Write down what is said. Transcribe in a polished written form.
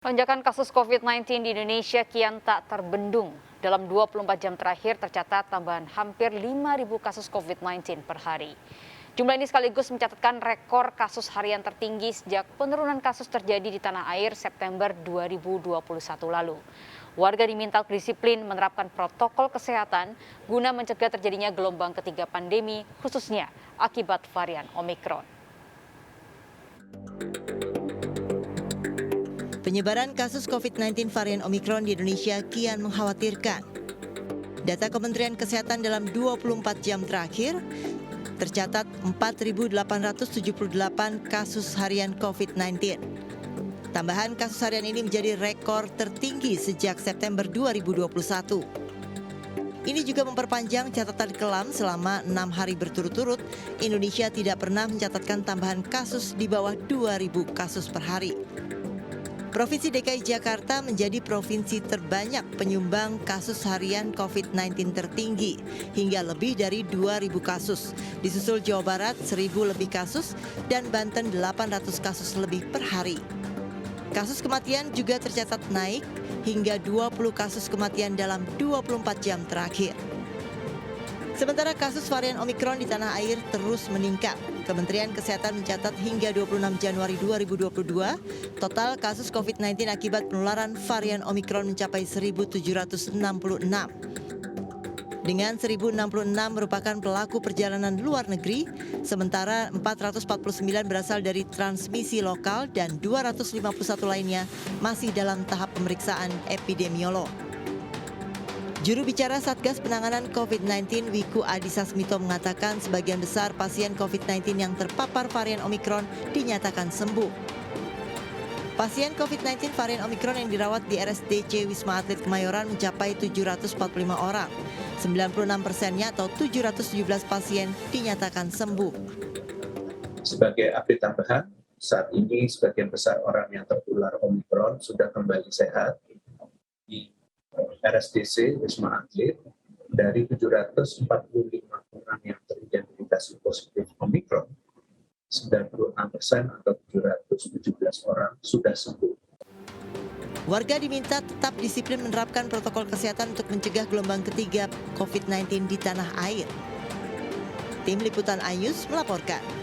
Lonjakan kasus COVID-19 di Indonesia kian tak terbendung. Dalam 24 jam terakhir tercatat tambahan hampir 5.000 kasus COVID-19 per hari. Jumlah ini sekaligus mencatatkan rekor kasus harian tertinggi sejak penurunan kasus terjadi di tanah air September 2021 lalu. Warga diminta disiplin menerapkan protokol kesehatan guna mencegah terjadinya gelombang ketiga pandemi, khususnya akibat varian Omikron. Penyebaran kasus COVID-19 varian Omikron di Indonesia kian mengkhawatirkan. Data Kementerian Kesehatan dalam 24 jam terakhir tercatat 4.878 kasus harian COVID-19. Tambahan kasus harian ini menjadi rekor tertinggi sejak September 2021. Ini juga memperpanjang catatan kelam selama 6 hari berturut-turut. Indonesia tidak pernah mencatatkan tambahan kasus di bawah 2.000 kasus per hari. Provinsi DKI Jakarta menjadi provinsi terbanyak penyumbang kasus harian COVID-19 tertinggi hingga lebih dari 2.000 kasus. Disusul Jawa Barat 1.000 lebih kasus dan Banten 800 kasus lebih per hari. Kasus kematian juga tercatat naik hingga 20 kasus kematian dalam 24 jam terakhir. Sementara kasus varian Omikron di tanah air terus meningkat. Kementerian Kesehatan mencatat hingga 26 Januari 2022, total kasus COVID-19 akibat penularan varian Omikron mencapai 1.766. Dengan 1.066 merupakan pelaku perjalanan luar negeri, sementara 449 berasal dari transmisi lokal dan 251 lainnya masih dalam tahap pemeriksaan epidemiolog. Juru bicara Satgas Penanganan COVID-19 Wiku Adhisa Smito mengatakan sebagian besar pasien COVID-19 yang terpapar varian Omikron dinyatakan sembuh. Pasien COVID-19 varian Omikron yang dirawat di RSDC Wisma Atlet Kemayoran mencapai 745 orang. 96%-nya atau 717 pasien dinyatakan sembuh. Sebagai update tambahan, saat ini sebagian besar orang yang tertular Omikron sudah kembali sehat. Di RSDC Wisma Atlet dari 745 orang yang teridentifikasi positif Omikron, 96% atau 717 orang sudah sembuh. Warga diminta tetap disiplin menerapkan protokol kesehatan untuk mencegah gelombang ketiga COVID-19 di tanah air. Tim Liputan Ayus melaporkan.